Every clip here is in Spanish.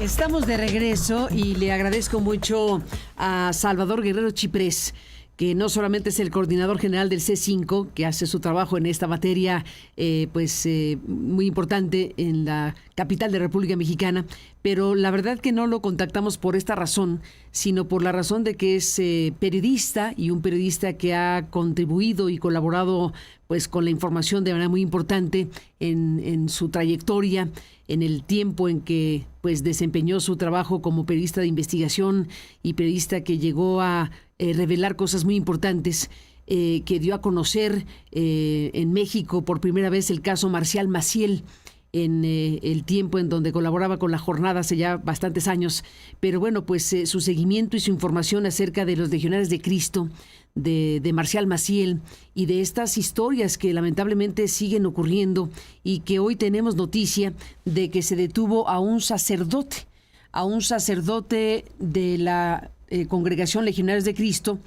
Estamos de regreso y le agradezco mucho a Salvador Guerrero Chiprés, que no solamente es el coordinador general del C5, que hace su trabajo en esta materia muy importante en la capital de República Mexicana, pero la verdad que no lo contactamos por esta razón, sino por la razón de que es periodista y un periodista que ha contribuido y colaborado pues con la información de manera muy importante en su trayectoria, en el tiempo en que pues desempeñó su trabajo como periodista de investigación y periodista que llegó a revelar cosas muy importantes, que dio a conocer en México por primera vez el caso Marcial Maciel en el tiempo en donde colaboraba con La Jornada hace ya bastantes años. Pero bueno, pues su seguimiento y su información acerca de los Legionarios de Cristo, de Marcial Maciel y de estas historias que lamentablemente siguen ocurriendo y que hoy tenemos noticia de que se detuvo a un sacerdote de la Congregación Legionarios de Cristo,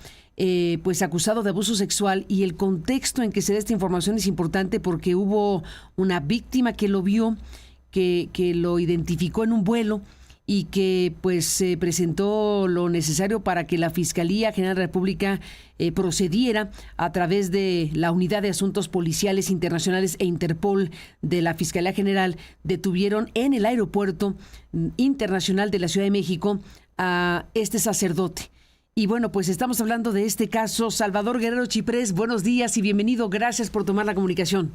pues acusado de abuso sexual, y el contexto en que se da esta información es importante porque hubo una víctima que lo vio, que lo identificó en un vuelo y que pues presentó lo necesario para que la Fiscalía General de la República procediera a través de la Unidad de Asuntos Policiales Internacionales e Interpol de la Fiscalía General. Detuvieron en el Aeropuerto Internacional de la Ciudad de México a este sacerdote. Y bueno, pues estamos hablando de este caso. Salvador Guerrero Chiprés, buenos días y bienvenido. Gracias por tomar la comunicación.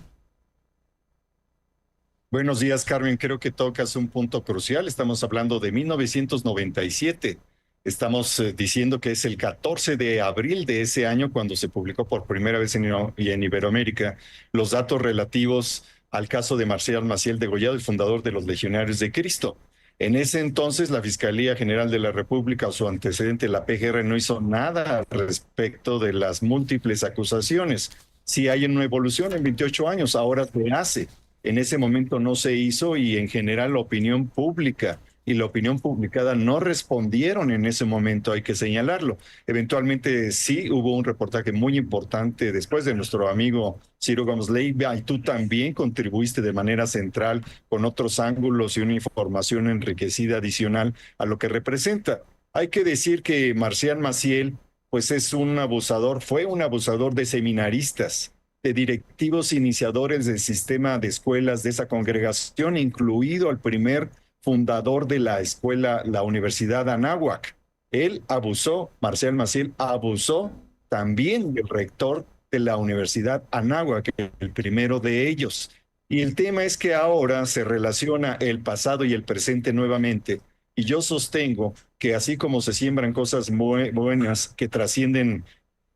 Buenos días, Carmen. Creo que tocas un punto crucial. Estamos hablando de 1997. Estamos diciendo que es el 14 de abril de ese año cuando se publicó por primera vez en Iberoamérica los datos relativos al caso de Marcial Maciel Degollado, el fundador de los Legionarios de Cristo. En ese entonces, la Fiscalía General de la República o su antecedente, la PGR, no hizo nada al respecto de las múltiples acusaciones. Sí hay una evolución en 28 años, ahora se hace. En ese momento no se hizo y en general la opinión pública y la opinión publicada no respondieron en ese momento, hay que señalarlo. Eventualmente sí hubo un reportaje muy importante después de nuestro amigo Ciro Gómez Leiva, y tú también contribuiste de manera central con otros ángulos y una información enriquecida adicional a lo que representa. Hay que decir que Marcial Maciel pues es un abusador, fue un abusador de seminaristas, de directivos iniciadores del sistema de escuelas de esa congregación, incluido al primer fundador de la escuela, la Universidad Anáhuac. Él abusó, Marcial Maciel abusó también del rector de la Universidad Anáhuac, el primero de ellos. Y el tema es que ahora se relaciona el pasado y el presente nuevamente. Y yo sostengo que así como se siembran cosas muy buenas que trascienden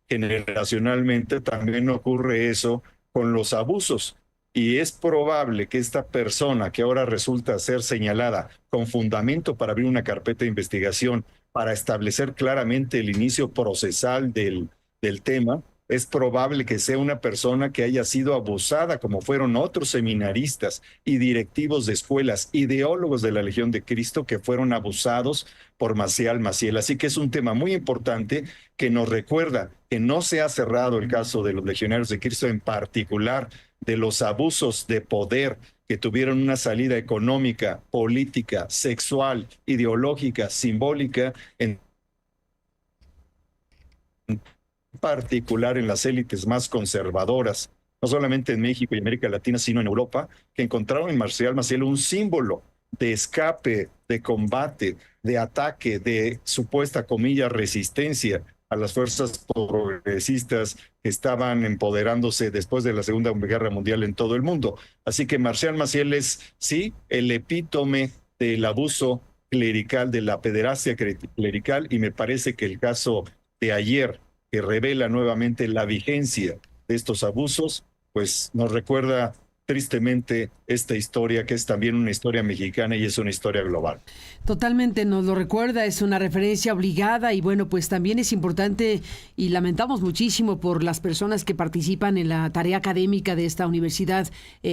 generacionalmente, también ocurre eso con los abusos. Y es probable que esta persona que ahora resulta ser señalada con fundamento para abrir una carpeta de investigación, para establecer claramente el inicio procesal del tema, es probable que sea una persona que haya sido abusada, como fueron otros seminaristas y directivos de escuelas, ideólogos de la Legión de Cristo que fueron abusados por Marcial Maciel. Así que es un tema muy importante que nos recuerda que no se ha cerrado el caso de los Legionarios de Cristo, en particular de los abusos de poder que tuvieron una salida económica, política, sexual, ideológica, simbólica, en particular en las élites más conservadoras, no solamente en México y América Latina, sino en Europa, que encontraron en Marcial Maciel un símbolo de escape, de combate, de ataque, de supuesta, comillas, resistencia a las fuerzas progresistas que estaban empoderándose después de la Segunda Guerra Mundial en todo el mundo. Así que Marcial Maciel es, sí, el epítome del abuso clerical, de la pederastia clerical, y me parece que el caso de ayer, que revela nuevamente la vigencia de estos abusos, pues nos recuerda tristemente esta historia, que es también una historia mexicana y es una historia global. Totalmente nos lo recuerda, es una referencia obligada y bueno, pues también es importante y lamentamos muchísimo por las personas que participan en la tarea académica de esta universidad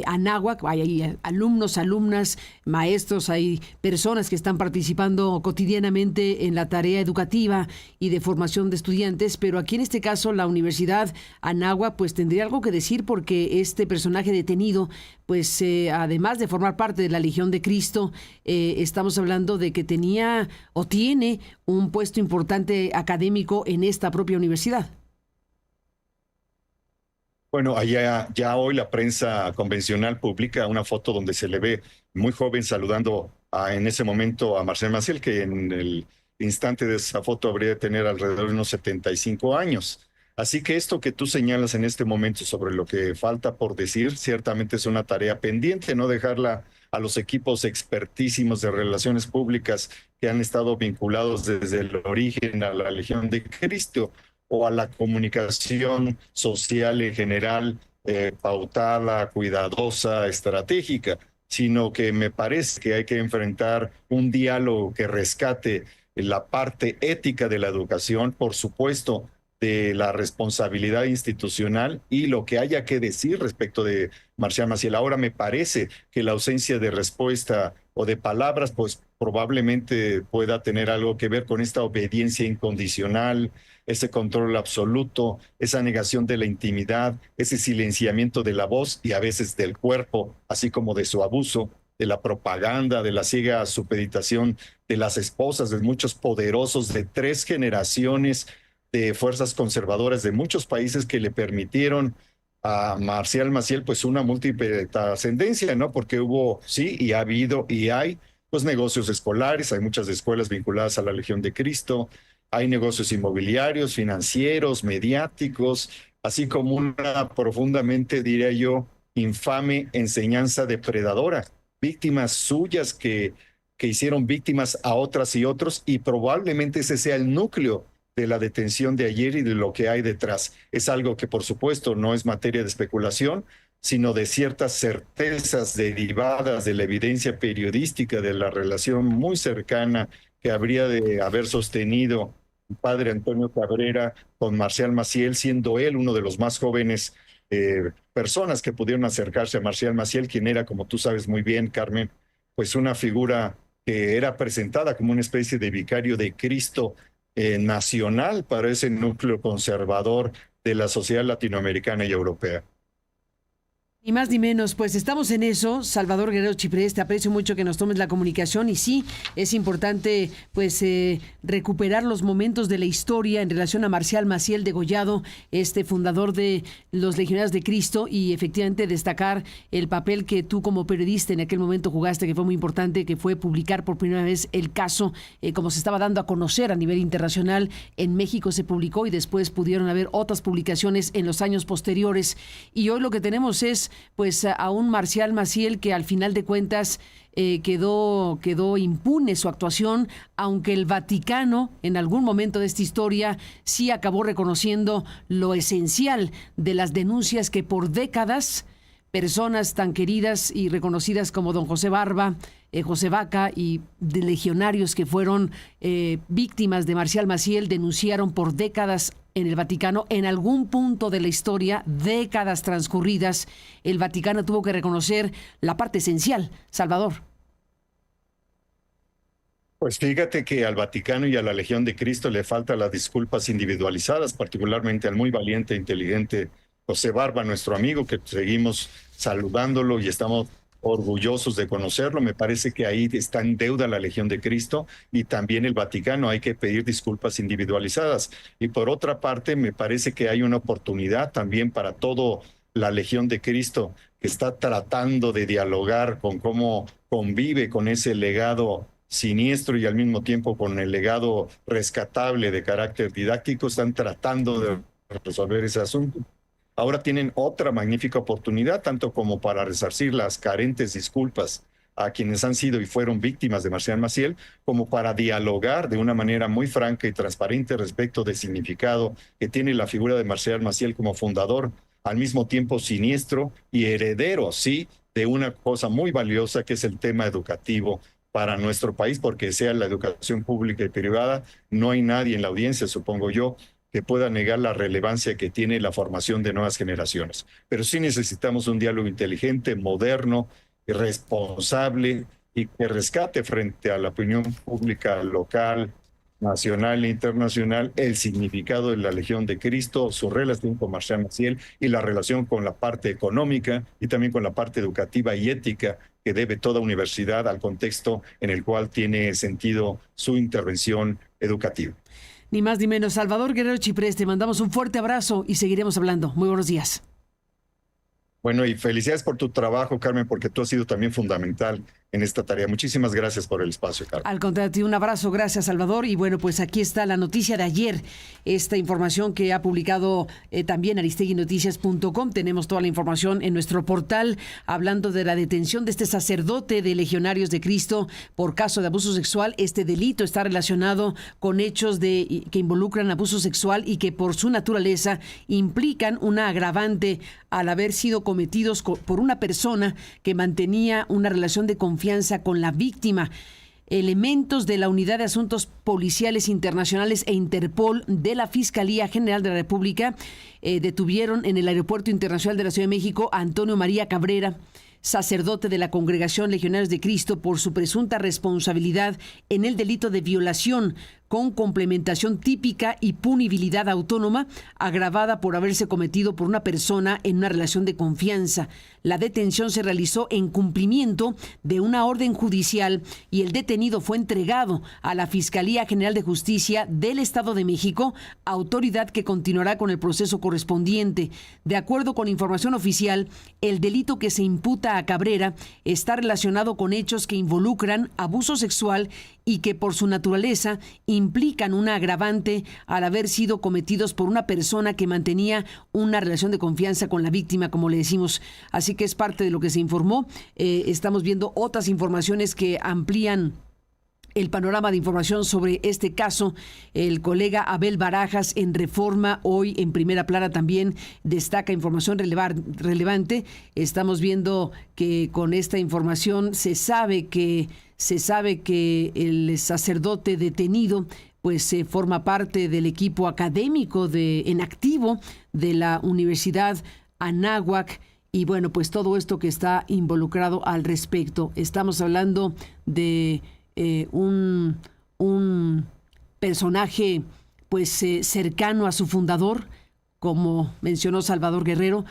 Anáhuac. Hay alumnos, alumnas, maestros, hay personas que están participando cotidianamente en la tarea educativa y de formación de estudiantes, pero aquí en este caso la Universidad Anáhuac pues tendría algo que decir porque este personaje detenido pues además de formar parte de la Legión de Cristo, estamos hablando de que tenía o tiene un puesto importante académico en esta propia universidad. Bueno, allá ya hoy la prensa convencional publica una foto donde se le ve muy joven saludando en ese momento a Marcial Maciel, que en el instante de esa foto habría de tener alrededor de unos 75 años. Así que esto que tú señalas en este momento sobre lo que falta por decir, ciertamente es una tarea pendiente, no dejarla a los equipos expertísimos de relaciones públicas que han estado vinculados desde el origen a la Legión de Cristo o a la comunicación social en general, pautada, cuidadosa, estratégica, sino que me parece que hay que enfrentar un diálogo que rescate la parte ética de la educación, por supuesto, de la responsabilidad institucional y lo que haya que decir respecto de Marcial Maciel. Ahora me parece que la ausencia de respuesta o de palabras, pues probablemente pueda tener algo que ver con esta obediencia incondicional, ese control absoluto, esa negación de la intimidad, ese silenciamiento de la voz y a veces del cuerpo, así como de su abuso, de la propaganda, de la ciega supeditación de las esposas de muchos poderosos de 3 generaciones de fuerzas conservadoras de muchos países que le permitieron a Marcial Maciel pues una múltiple trascendencia, ¿no? Porque hubo, sí, y ha habido y hay pues negocios escolares, hay muchas escuelas vinculadas a la Legión de Cristo, hay negocios inmobiliarios, financieros, mediáticos, así como una profundamente, diría yo, infame enseñanza depredadora, víctimas suyas que hicieron víctimas a otras y otros, y probablemente ese sea el núcleo de la detención de ayer y de lo que hay detrás. Es algo que, por supuesto, no es materia de especulación, sino de ciertas certezas derivadas de la evidencia periodística de la relación muy cercana que habría de haber sostenido el padre Antonio Cabrera con Marcial Maciel, siendo él uno de los más jóvenes personas que pudieron acercarse a Marcial Maciel, quien era, como tú sabes muy bien, Carmen, pues una figura que era presentada como una especie de vicario de Cristo nacional para ese núcleo conservador de la sociedad latinoamericana y europea. Ni más ni menos, pues estamos en eso. Salvador Guerrero Chiprés, te aprecio mucho que nos tomes la comunicación y sí, es importante pues recuperar los momentos de la historia en relación a Marcial Maciel degollado, fundador de los Legionarios de Cristo, y efectivamente destacar el papel que tú como periodista en aquel momento jugaste, que fue muy importante, que fue publicar por primera vez el caso, como se estaba dando a conocer a nivel internacional. En México se publicó y después pudieron haber otras publicaciones en los años posteriores, y hoy lo que tenemos es pues a un Marcial Maciel que al final de cuentas quedó impune su actuación, aunque el Vaticano en algún momento de esta historia sí acabó reconociendo lo esencial de las denuncias que por décadas personas tan queridas y reconocidas como don José Barba, José Vaca y de legionarios que fueron víctimas de Marcial Maciel denunciaron por décadas en el Vaticano. En algún punto de la historia, décadas transcurridas, el Vaticano tuvo que reconocer la parte esencial. Salvador. Pues fíjate que al Vaticano y a la Legión de Cristo le faltan las disculpas individualizadas, particularmente al muy valiente e inteligente José Barba, nuestro amigo, que seguimos saludándolo y estamos orgullosos de conocerlo. Me parece que ahí está en deuda la Legión de Cristo y también el Vaticano. Hay que pedir disculpas individualizadas. Y por otra parte, me parece que hay una oportunidad también para toda la Legión de Cristo, que está tratando de dialogar con cómo convive con ese legado siniestro y al mismo tiempo con el legado rescatable de carácter didáctico. Están tratando de resolver ese asunto. Ahora tienen otra magnífica oportunidad, tanto como para resarcir las carentes disculpas a quienes han sido y fueron víctimas de Marcial Maciel, como para dialogar de una manera muy franca y transparente respecto del significado que tiene la figura de Marcial Maciel como fundador, al mismo tiempo siniestro y heredero, sí, de una cosa muy valiosa que es el tema educativo para nuestro país, porque sea la educación pública y privada, no hay nadie en la audiencia, supongo yo, que pueda negar la relevancia que tiene la formación de nuevas generaciones. Pero sí necesitamos un diálogo inteligente, moderno, responsable y que rescate frente a la opinión pública local nacional e internacional, el significado de la Legión de Cristo, su relación con Marcial Maciel y la relación con la parte económica y también con la parte educativa y ética que debe toda universidad al contexto en el cual tiene sentido su intervención educativa. Ni más ni menos. Salvador Guerrero Chiprés, te mandamos un fuerte abrazo y seguiremos hablando. Muy buenos días. Bueno, y felicidades por tu trabajo, Carmen, porque tú has sido también fundamental en esta tarea. Muchísimas gracias por el espacio, Carmen. Al contrario, un abrazo, gracias, Salvador. Y bueno, pues aquí está la noticia de ayer, esta información que ha publicado también aristeguinoticias.com. Tenemos toda la información en nuestro portal, hablando de la detención de este sacerdote de Legionarios de Cristo por caso de abuso sexual. Este delito está relacionado con hechos que involucran abuso sexual y que por su naturaleza implican una agravante al haber sido cometidos por una persona que mantenía una relación de confianza con la víctima. Elementos de la Unidad de Asuntos Policiales Internacionales e Interpol de la Fiscalía General de la República detuvieron en el Aeropuerto Internacional de la Ciudad de México a Antonio María Cabrera, sacerdote de la Congregación Legionarios de Cristo, por su presunta responsabilidad en el delito de violación con complementación típica y punibilidad autónoma, agravada por haberse cometido por una persona en una relación de confianza. La detención se realizó en cumplimiento de una orden judicial y el detenido fue entregado a la Fiscalía General de Justicia del Estado de México, autoridad que continuará con el proceso correspondiente. De acuerdo con información oficial, el delito que se imputa a Cabrera está relacionado con hechos que involucran abuso sexual y que por su naturaleza implican una agravante al haber sido cometidos por una persona que mantenía una relación de confianza con la víctima, como le decimos. Así que es parte de lo que se informó. Estamos viendo otras informaciones que amplían el panorama de información sobre este caso. El colega Abel Barajas en Reforma, hoy en Primera Plana, también destaca información relevante. Estamos viendo que con esta información se sabe que el sacerdote detenido pues forma parte del equipo académico en activo de la Universidad Anáhuac. Y bueno, pues todo esto que está involucrado al respecto. Estamos hablando de un personaje pues cercano a su fundador, como mencionó Salvador Guerrero,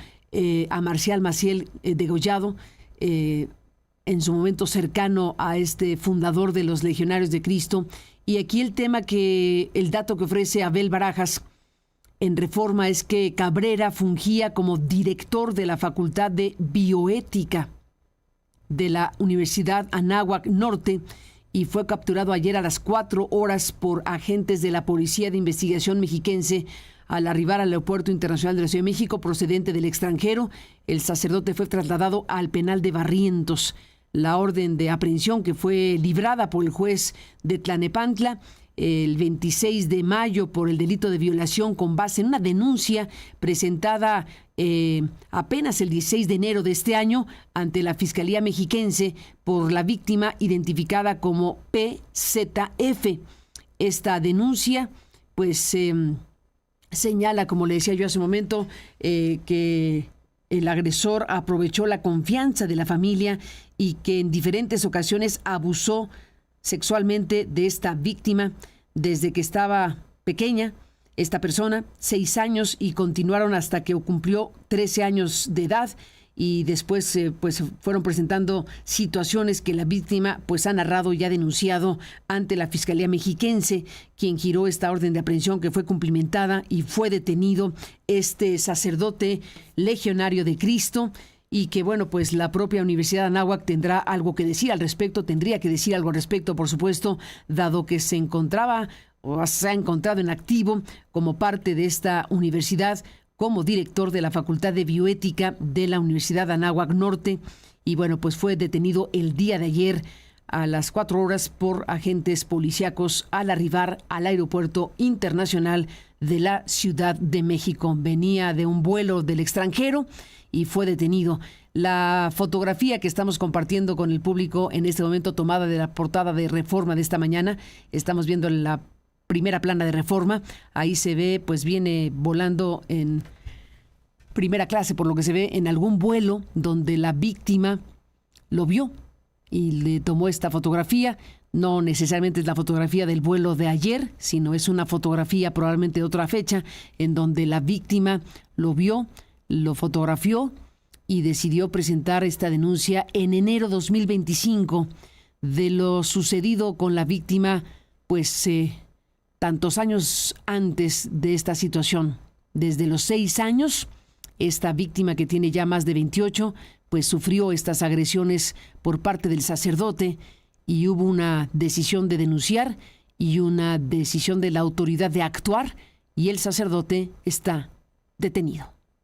a Marcial Maciel degollado, en su momento cercano a este fundador de los Legionarios de Cristo. Y aquí el dato que ofrece Abel Barajas en Reforma es que Cabrera fungía como director de la Facultad de Bioética de la Universidad Anáhuac Norte y fue capturado ayer a las 4 horas por agentes de la Policía de Investigación Mexiquense al arribar al Aeropuerto Internacional de la Ciudad de México procedente del extranjero. El sacerdote fue trasladado al penal de Barrientos. La orden de aprehensión, que fue librada por el juez de Tlanepantla el 26 de mayo por el delito de violación con base en una denuncia presentada apenas el 16 de enero de este año ante la Fiscalía Mexiquense por la víctima identificada como PZF. Esta denuncia pues señala, como le decía yo hace un momento, que el agresor aprovechó la confianza de la familia y que en diferentes ocasiones abusó sexualmente de esta víctima desde que estaba pequeña, esta persona, 6 años, y continuaron hasta que cumplió 13 años de edad. Y después pues fueron presentando situaciones que la víctima pues ha narrado y ha denunciado ante la Fiscalía Mexiquense, quien giró esta orden de aprehensión que fue cumplimentada y fue detenido este sacerdote legionario de Cristo. Y que, bueno, pues la propia Universidad Anáhuac tendrá algo que decir al respecto, tendría que decir algo al respecto, por supuesto, dado que se encontraba o se ha encontrado en activo como parte de esta universidad, como director de la Facultad de Bioética de la Universidad Anáhuac Norte. Y bueno, pues fue detenido el día de ayer a las 4 horas por agentes policíacos al arribar al Aeropuerto Internacional de la Ciudad de México. Venía de un vuelo del extranjero y fue detenido. La fotografía que estamos compartiendo con el público en este momento, tomada de la portada de Reforma de esta mañana, estamos viendo la Primera Plana de Reforma. Ahí se ve, pues viene volando en primera clase, por lo que se ve, en algún vuelo donde la víctima lo vio y le tomó esta fotografía, No necesariamente es la fotografía del vuelo de ayer, sino es una fotografía probablemente de otra fecha en donde la víctima lo vio, lo fotografió y decidió presentar esta denuncia en enero 2025 de lo sucedido con la víctima, pues tantos años antes de esta situación. Desde los 6 años, esta víctima que tiene ya más de 28, pues sufrió estas agresiones por parte del sacerdote y hubo una decisión de denunciar y una decisión de la autoridad de actuar y el sacerdote está detenido.